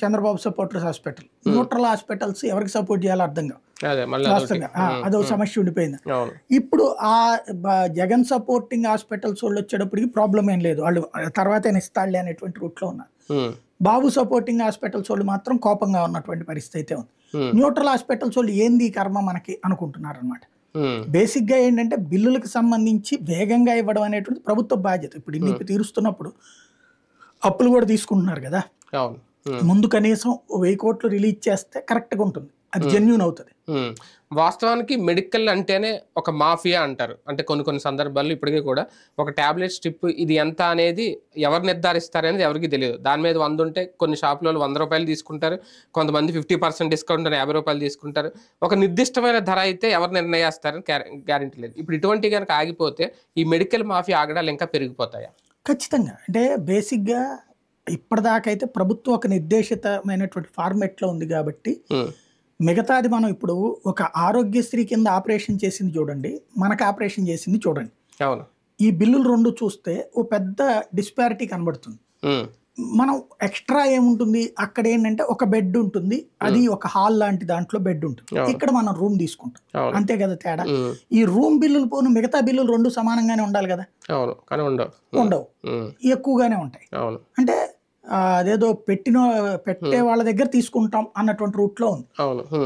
Chandrababu supporters hospital, neutral hospitals ఎవరికి support చేయాలో అర్థం కాదు వాస్తవంగా. అదో సమస్య ఉండిపోయింది. ఇప్పుడు ఆ జగన్ సపోర్టింగ్ హాస్పిటల్స్ వాళ్ళు వచ్చేటప్పటికి ప్రాబ్లం ఏం లేదు, వాళ్ళు తర్వాత ఆయన ఇస్తాడులే అనేటువంటి రూట్లో ఉన్నారు. బాబు సపోర్టింగ్ హాస్పిటల్స్ వాళ్ళు మాత్రం కోపంగా ఉన్నటువంటి పరిస్థితి అయితే ఉంది. న్యూట్రల్ హాస్పిటల్స్ వాళ్ళు ఏంది కర్మ మనకి అనుకుంటున్నారు అనమాట. బేసిక్ గా ఏంటంటే బిల్లులకు సంబంధించి వేగంగా ఇవ్వడం అనేటువంటి ప్రభుత్వ బాధ్యత. ఇప్పుడు ఇన్ని తీరుస్తున్నప్పుడు అప్పులు కూడా తీసుకుంటున్నారు కదా, ముందు కనీసం 1000 కోట్లు రిలీజ్ చేస్తే కరెక్ట్ గా ఉంటుంది, అది జెన్యూన్ అవుతుంది. వాస్తవానికి మెడికల్ అంటేనే ఒక మాఫియా అంటారు. అంటే కొన్ని సందర్భాల్లో ఇప్పటికీ కూడా ఒక టాబ్లెట్ స్ట్రిప్ ఇది ఎంత అనేది ఎవరు నిర్ధారిస్తారనేది ఎవరికి తెలియదు. దాని మీద 100 ఉంటే కొన్ని షాపులలో 100 రూపాయలు తీసుకుంటారు, కొంతమంది 50% డిస్కౌంట్ అని 50 రూపాయలు తీసుకుంటారు. ఒక నిర్దిష్టమైన ధర అయితే ఎవరు నిర్ణయిస్తారని గ్యారెంటీ లేదు. ఇప్పుడు ఇటువంటి కనుక ఆగిపోతే ఈ మెడికల్ మాఫియా ఆగడాలు ఇంకా పెరిగిపోతాయా? ఖచ్చితంగా. అంటే బేసిక్గా ఇప్పటిదాకా అయితే ప్రభుత్వం ఒక నిర్దేశితమైనటువంటి ఫార్మెట్లో ఉంది కాబట్టి మిగతాది మనం ఇప్పుడు ఒక ఆరోగ్యశ్రీ కింద ఆపరేషన్ చేసింది చూడండి, మనకు ఆపరేషన్ చేసింది చూడండి, ఈ బిల్లులు రెండు చూస్తే ఓ పెద్ద డిస్పారిటీ కనబడుతుంది. మనం ఎక్స్ట్రా ఏముంటుంది అక్కడ ఏంటంటే ఒక బెడ్ ఉంటుంది, అది ఒక హాల్ లాంటి దాంట్లో బెడ్ ఉంటుంది, ఇక్కడ మనం రూమ్ తీసుకుంటాం, అంతే కదా తేడా. ఈ రూమ్ బిల్లులు పోను మిగతా బిల్లులు రెండు సమానంగానే ఉండాలి కదా, ఉండవు, ఎక్కువగానే ఉంటాయి. అంటే అదేదో పెట్టే వాళ్ళ దగ్గర తీసుకుంటాం అన్నటువంటి రూట్లో ఉంది.